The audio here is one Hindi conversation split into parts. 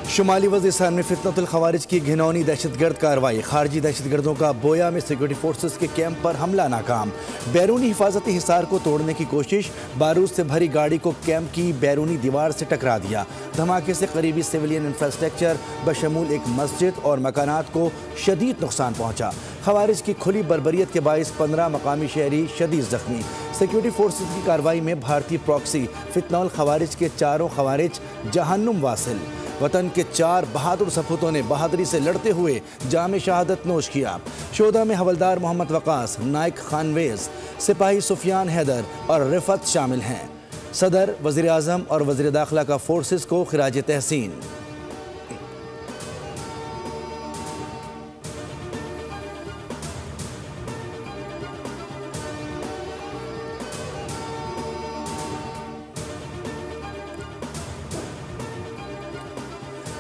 शुमाली वज़ीरिस्तान में फितनतुल खवारिज की घिनौनी दहशतगर्द कार्रवाई। खारजी दहशतगर्दों का बोया में सिक्योरिटी फोर्सेस के कैंप पर हमला नाकाम। बैरूनी हिफाजती हिसार को तोड़ने की कोशिश। बारूद से भरी गाड़ी को कैंप की बैरूनी दीवार से टकरा दिया। धमाके से करीबी सिविलियन इंफ्रास्ट्रक्चर बशमूल एक मस्जिद और मकानात को शदीद नुकसान पहुंचा। खवारिज की खुली बर्बरियत के बाइस 15 मकामी शहरी शदीद जख्मी। सिक्योरिटी फोर्सेस की कार्रवाई में भारतीय प्रॉक्सी फितनतुल खवारिज के 4 खवारिज जहन्नुम वासिल। वतन के 4 बहादुर सपूतों ने बहादुरी से लड़ते हुए जाम शहादत नोश किया। शोधा में हवलदार मोहम्मद वकास, नाइक खानवेज, सिपाही सुफियान हैदर और रिफत शामिल हैं। सदर, वज़ीर आज़म और वज़ीर दाखिला का फोर्सेस को खिराज तहसीन।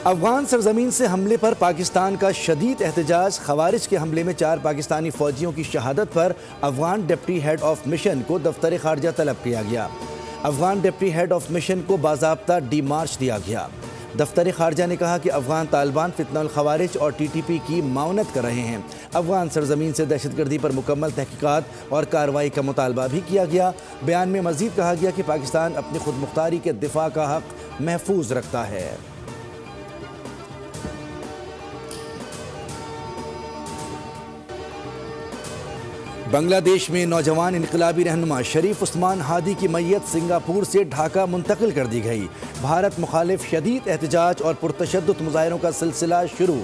अफगान सरजमीन से हमले पर पाकिस्तान का शदीद एहतजाज। खवारिज के हमले में 4 पाकिस्तानी फौजियों की शहादत पर Afghan deputy head of mission को दफ्तर खारजा तलब किया गया। Afghan deputy head of mission को बाज़ाब्ता डीमार्च दिया गया। दफ्तर खारजा ने कहा कि अफगान तालिबान फितनतुल खवारिज और TTP की माउनत कर रहे हैं। अफगान सरजमीन से दहशतगर्दी पर मुकम्मल तहकीकात और कार्रवाई का मुतालबा भी किया गया। बयान में मज़ीद कहा गया कि पाकिस्तान अपनी खुद मुख्तारी के दिफा का हक महफूज रखता है। बांग्लादेश में नौजवान इनकलाबी रहनुमा शरीफ उस्मान हादी की मैयत सिंगापुर से ढाका मुंतकिल कर दी गई। भारत मुखालिफ शदीद एहतजाज और पुरतशद्दुद मुजाहरों का सिलसिला शुरू।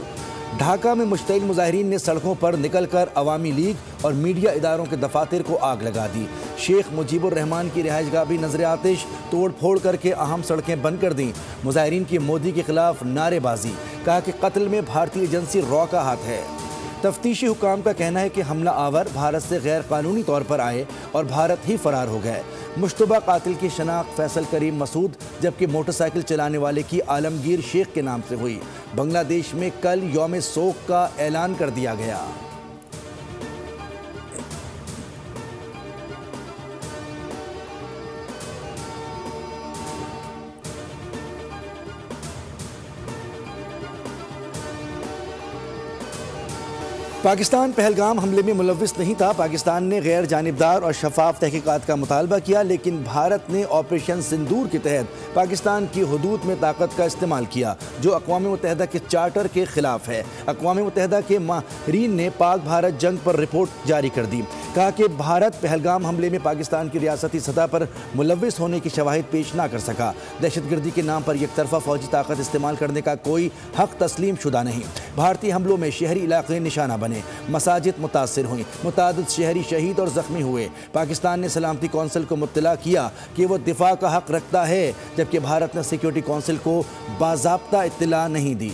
ढाका में मुश्तइल मुजाहिरीन ने सड़कों पर निकलकर अवामी लीग और मीडिया इदारों के दफातर को आग लगा दी। शेख मुजीबुर रहमान की रिहाइशगाह भी नजर आतिश, तोड़ फोड़ करके अहम सड़कें बंद कर दी। मुजाहिरीन की मोदी के खिलाफ नारेबाजी, कहा कि कत्ल में भारतीय एजेंसी रॉ का हाथ है। तफ्तीशी हुकाम का कहना है कि हमला आवर भारत से गैर कानूनी तौर पर आए और भारत ही फरार हो गए। मुश्तबा कातिल की शनाख्त फैसल करीम मसूद जबकि मोटरसाइकिल चलाने वाले की आलमगीर शेख के नाम से हुई। बांग्लादेश में कल यौम सोग का ऐलान कर दिया गया। पाकिस्तान पहलगाम हमले में मुलव्विस नहीं था। पाकिस्तान ने गैर जानिबदार और शफाफ तहकीकात का मुतालबा किया, लेकिन भारत ने ऑपरेशन सिंदूर के तहत पाकिस्तान की हुदूद में ताकत का इस्तेमाल किया, जो अक़वाम मुत्तहिदा के चार्टर के खिलाफ है। अक़वाम मुत्तहिदा के माहिरीन ने पाक भारत जंग पर रिपोर्ट जारी कर दी। कहा कि भारत पहलगाम हमले में पाकिस्तान की रियासती सतह पर मुलव्विस होने की शवाहिद पेश ना कर सका। दहशतगर्दी के नाम पर एकतरफा फौजी ताकत इस्तेमाल करने का कोई हक तस्लीम शुदा नहीं। भारतीय हमलों में शहरी इलाके निशाना बने, मसाजिद मुतासिर हुई, मुतादिद शहरी शहीद और जख्मी हुए। पाकिस्तान ने सलामती कौंसिल को मुत्तला किया कि वह दिफा का हक रखता है, जबकि भारत ने सिक्योरिटी कौंसिल को बाज़ाब्ता इत्तला नहीं दी।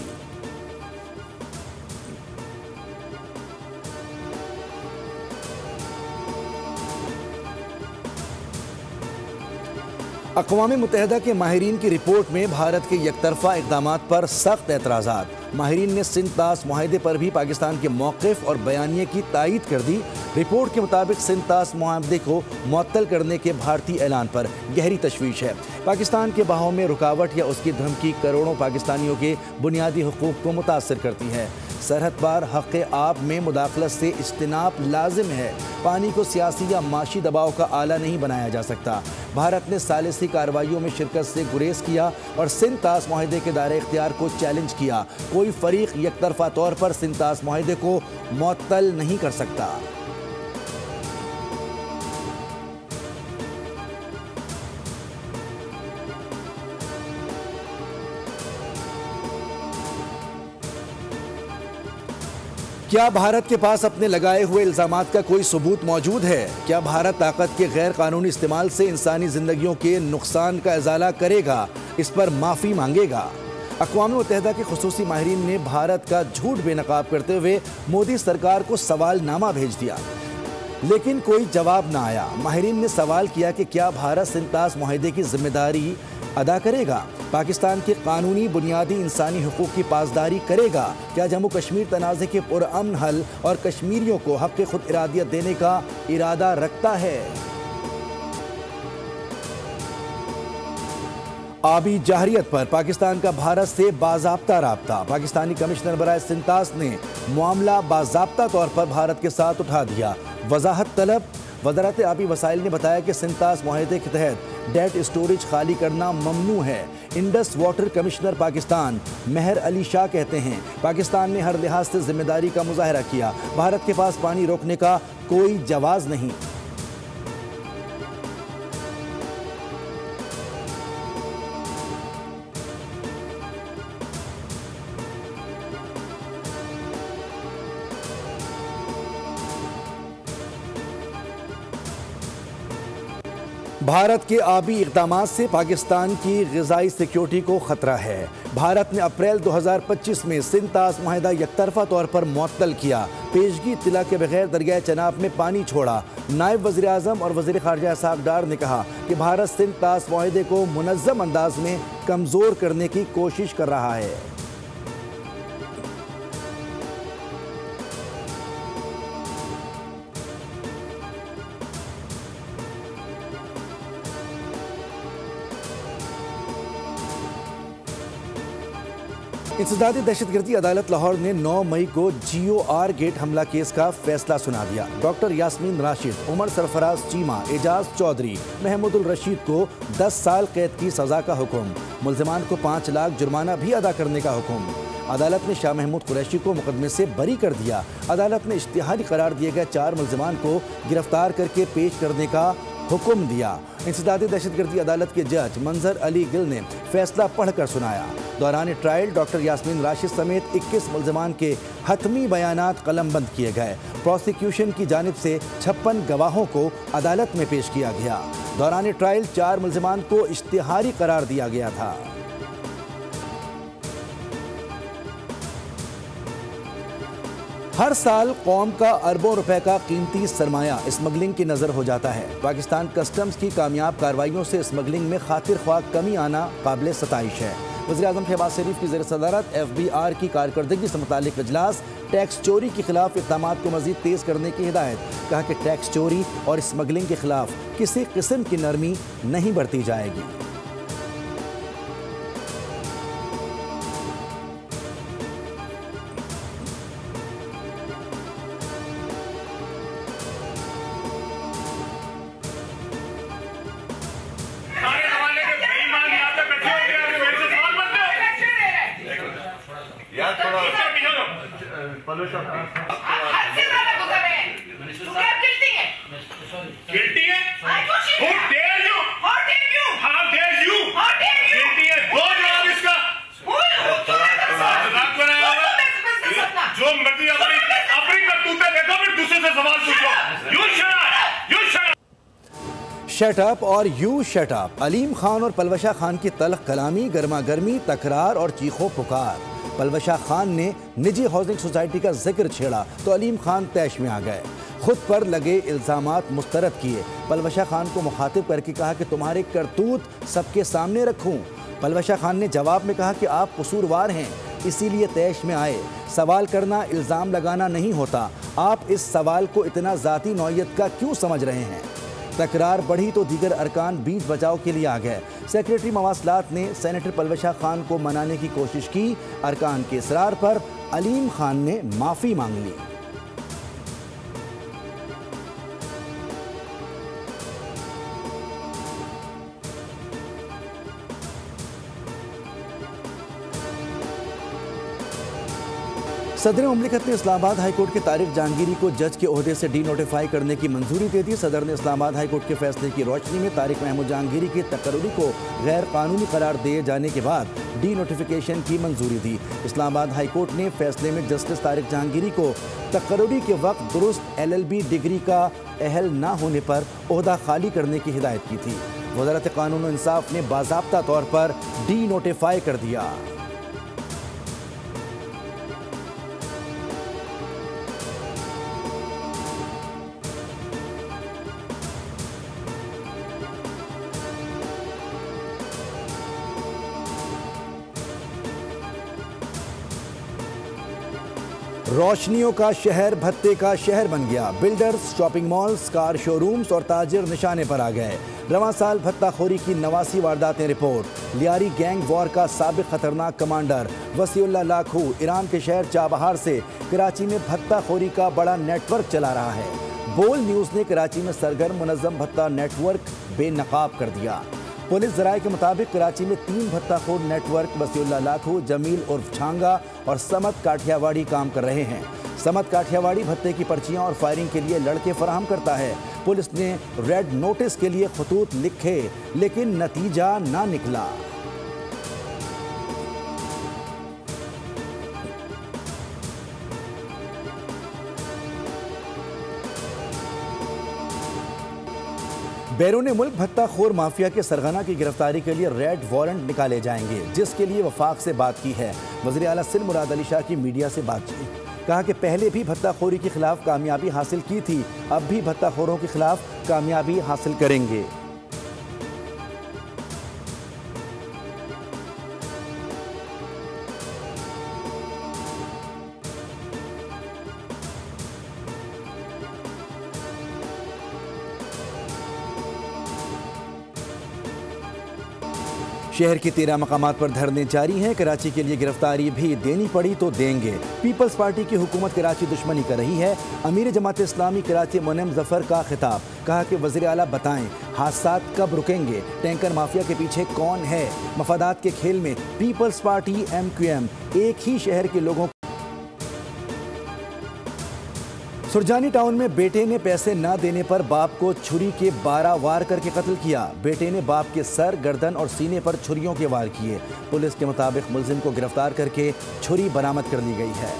अक़वाम मुत्तहिदा के माहिरीन की रिपोर्ट में भारत के एकतरफा इक़दामात पर सख्त एतराज़ात। माहिरीन ने सिंध-तास मुआहदे पर भी पाकिस्तान के मौक़िफ़ और बयानिए की तायीद कर दी। रिपोर्ट के मुताबिक सिंध-तास मुआहदे को मुअत्तल करने के भारतीय ऐलान पर गहरी तशवीश है। पाकिस्तान के बहाव में रुकावट या उसकी धमकी करोड़ों पाकिस्तानियों के बुनियादी हुकूक़ को मुतासर करती है। सरहद पार हक़ आब में मुदाखलत से इज्तिनाब लाजिम है। पानी को सियासी या माशी दबाव का आला नहीं बनाया जा सकता। भारत ने सालिसी कार्रवाइयों में शिरकत से गुरेज किया और सिंध-तास मुआहदे के दायरे इख्तियार को चैलेंज किया। कोई फरीक एकतरफा तौर पर सिंध-तास मुआहदे को मुअत्तल नहीं कर सकता। क्या भारत के पास अपने लगाए हुए इल्ज़ामात का कोई सबूत मौजूद है? क्या भारत ताकत के गैर कानूनी इस्तेमाल से इंसानी ज़िंदगियों के नुकसान का इज़ाला करेगा, इस पर माफ़ी मांगेगा? अक़वाम मुत्तहिदा के खुसूसी माहिरीन ने भारत का झूठ बेनकाब करते हुए मोदी सरकार को सवालनामा भेज दिया, लेकिन कोई जवाब ना आया। माहिरीन ने सवाल किया कि क्या भारत सिंध-तास मुआहदे की जिम्मेदारी अदा करेगा, पाकिस्तान के कानूनी बुनियादी इंसानी हुकूक की पासदारी करेगा? क्या जम्मू कश्मीर तनाज़े के पुरअमन हल और कश्मीरियों को हक़ खुद इरादियत देने का इरादा रखता है? आबी जाहरियत पर पाकिस्तान का भारत से बाज़ाब्ता राब्ता। पाकिस्तानी कमिश्नर बराए सिंतास ने मामला बाज़ाब्ता तौर पर भारत के साथ उठा दिया। वजाहत तलब। वज़ारत आबी वसाइल ने बताया कि सिंतास मुआहदे के तहत डेट स्टोरेज खाली करना ममनू है। इंडस वाटर कमिश्नर पाकिस्तान मेहर अली शाह कहते हैं, पाकिस्तान ने हर लिहाज से जिम्मेदारी का मुजाहरा किया। भारत के पास पानी रोकने का कोई जवाज़ नहीं। भारत के आबी इक़दामात से पाकिस्तान की ग़िज़ाई सिक्योरिटी को ख़तरा है। भारत ने अप्रैल 2025 में सिंतास मुआहदा यकतरफा तौर पर मुअत्तल किया। पेशगी इत्तला के बगैर दरियाए चनाब में पानी छोड़ा। नायब वज़ीर आज़म और वज़ीर ख़ारजा इसहाक़ डार ने कहा कि भारत सिंतास मुआहदे को मुनज़्ज़म अंदाज में कमज़ोर करने की कोशिश कर रहा है। इंसदादी दहशतगर्दी अदालत लाहौर ने 9 मई को GOR गेट हमला केस का फैसला सुना दिया। डॉक्टर यास्मीन राशिद, उमर सरफराज चीमा, एजाज चौधरी, महमूदुल रशीद को 10 साल कैद की सजा का हुक्म। मुल्जिमान को 5 लाख जुर्माना भी अदा करने का हुक्म। अदालत ने शाह महमूद कुरैशी को मुकदमे से बरी कर दिया। अदालत ने इश्तिहारी करार दिए गए 4 मुल्जिमान को गिरफ्तार करके पेश करने का हुक्म दिया। इंसदादी दहशतगर्दी अदालत के जज मंजर अली गिल ने फैसला पढ़कर सुनाया। दौरान ट्रायल डॉक्टर यास्मीन राशिद समेत 21 मुल्जिमान के हतमी बयानात कलमबंद किए गए। प्रोसिक्यूशन की जानिब से 56 गवाहों को अदालत में पेश किया गया। दौरान ट्रायल 4 मुल्जिमान को इश्तिहारी करार दिया गया था। हर साल कौम का अरबों रुपए का कीमती सरमाया स्मगलिंग की नज़र हो जाता है। पाकिस्तान कस्टम्स की कामयाब कार्रवाइयों से स्मगलिंग में खातिर ख्वाह कमी आना काबिल सताइश है। वज़ीर आज़म शहबाज शरीफ की ज़ेर सदारत FBR की कारकर्दगी से मुतालिक इजलास। टैक्स चोरी के खिलाफ इक़दामात को मज़ीद तेज़ करने की हिदायत। कहा कि टैक्स चोरी और स्मगलिंग के खिलाफ किसी किस्म की नरमी नहीं बरती जाएगी। शट अप और you shut up. Aleem Khan और पलवशा खान की तल्ख कलामी, गर्मा गर्मी, तकरार और चीखों पुकार। पलवशा खान ने निजी हाउसिंग सोसाइटी का जिक्र छेड़ा तो अलीम खान तैश में आ गए। खुद पर लगे इल्ज़ामात मुस्तरद किए। पलवशा खान को मुखातिब करके कहा कि तुम्हारे करतूत सबके सामने रखूं। पलवशा खान ने जवाब में कहा कि आप कसूरवार हैं, इसीलिए तैश में आए। सवाल करना इल्ज़ाम लगाना नहीं होता। आप इस सवाल को इतना ज़ाती नौइयत का क्यों समझ रहे हैं? तकरार बढ़ी तो दीगर अरकान बीच बचाव के लिए आ गए। सेक्रेटरी मवासलात ने सेनेटर पलवशा खान को मनाने की कोशिश की। अरकान के इसरार पर अलीम खान ने माफ़ी मांग ली। सदर मुमलिकत ने इस्लामाबाद हाईकोर्ट के तारिक जहांगीरी को जज के ओहदे से डी नोटिफाई करने की मंजूरी दे दी। सदर ने इस्लामाबाद हाईकोर्ट के फैसले की रोशनी में तारिक महमूद जहांगीरी की तकर्री को गैर कानूनी करार दिए जाने के बाद डी नोटिफिकेशन की मंजूरी दी। इस्लामाबाद हाईकोर्ट ने फैसले में जस्टिस तारिक जहांगीरी को तकर्री के वक्त दुरुस्त LLB डिग्री का अहल न होने पर ओहदा खाली करने की हिदायत की थी। वज़ारत कानून और इंसाफ ने बाज़ाब्ता तौर पर डी नोटिफाई कर दिया। रोशनियों का शहर भत्ते का शहर बन गया। Builders, shopping malls, car showrooms और ताजिर निशाने पर आ गए। रवां साल भत्ताखोरी की 89 वारदातें रिपोर्ट। लियारी गैंग वॉर का साबिक खतरनाक कमांडर वसीउल्लाह लाखू ईरान के शहर चाबहार से कराची में भत्ताखोरी का बड़ा नेटवर्क चला रहा है। बोल न्यूज़ ने कराची में सरगर्म मुनज़्ज़म भत्ता नेटवर्क बेनकाब कर दिया। पुलिस जराये के मुताबिक कराची में 3 भत्ताखोर नेटवर्क वसीउल्लाह लाखू, जमील उर्फ छांगा और समत काठियावाड़ी काम कर रहे हैं। समत काठियावाड़ी भत्ते की पर्चियां और फायरिंग के लिए लड़के फराहम करता है। पुलिस ने रेड नोटिस के लिए खतूत लिखे लेकिन नतीजा ना निकला। बैरून मुल्क भत्ताखोर माफिया के सरगना की गिरफ्तारी के लिए रेड वारंट निकाले जाएंगे, जिसके लिए वफाक से बात की है। वज़ीर आला सिंध मुराद अली शाह की मीडिया से बातचीत, कहा कि पहले भी भत्ताखोरी के खिलाफ कामयाबी हासिल की थी, अब भी भत्ताखोरों के खिलाफ कामयाबी हासिल करेंगे। शहर के 13 मकामात पर धरने जारी हैं। कराची के लिए गिरफ्तारी भी देनी पड़ी तो देंगे। पीपल्स पार्टी की हुकूमत कराची दुश्मनी कर रही है। अमीर जमात इस्लामी कराची मुनम जफर का खिताब, कहा कि वज़ीर आला बताएं हादसात कब रुकेंगे, टैंकर माफिया के पीछे कौन है। मफादात के खेल में पीपल्स पार्टी MQM एक ही शहर के लोगों। सुरजानी टाउन में बेटे ने पैसे न देने पर बाप को छुरी के 12 वार करके कत्ल किया। बेटे ने बाप के सर, गर्दन और सीने पर छुरियों के वार किए। पुलिस के मुताबिक मुलजिम को गिरफ्तार करके छुरी बरामद कर ली गई है।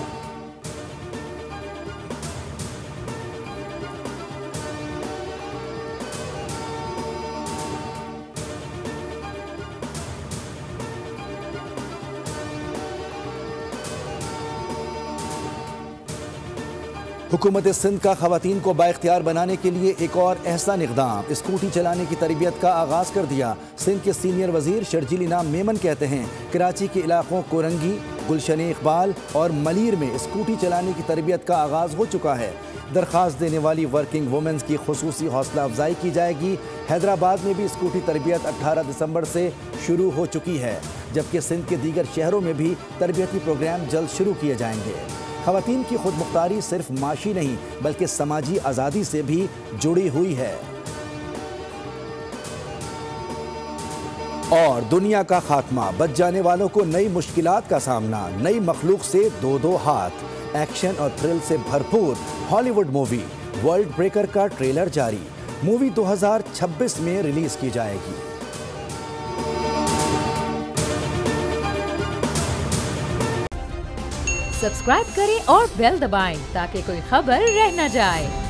हुकूमत सिंध का खवातीन को बाइख्तियार बनाने के लिए एक और एहसान इक़दाम, स्कूटी चलाने की तरबियत का आगाज़ कर दिया। सिंध के सीनियर वजीर शर्जील इनाम मेमन कहते हैं कराची के इलाकों कोरंगी, गुलशन इकबाल और मलीर में स्कूटी चलाने की तरबियत का आगाज़ हो चुका है। दरख्वास्त देने वाली वर्किंग वुमेंस की खुसूसी हौसला अफजाई की जाएगी। हैदराबाद में भी स्कूटी तरबियत 18 दिसंबर से शुरू हो चुकी है, जबकि सिंध के दीगर शहरों में भी तरबियती प्रोग्राम जल्द शुरू किए जाएंगे। खवातीन की खुद मुख्तारी सिर्फ माशी नहीं बल्कि समाजी आज़ादी से भी जुड़ी हुई है। और दुनिया का खात्मा, बच जाने वालों को नई मुश्किलात का सामना, नई मखलूक से दो हाथ। एक्शन और थ्रिल से भरपूर हॉलीवुड मूवी वर्ल्ड ब्रेकर का ट्रेलर जारी। मूवी 2026 में रिलीज की जाएगी। सब्सक्राइब करें और बेल दबाएं ताकि कोई खबर रह न जाए।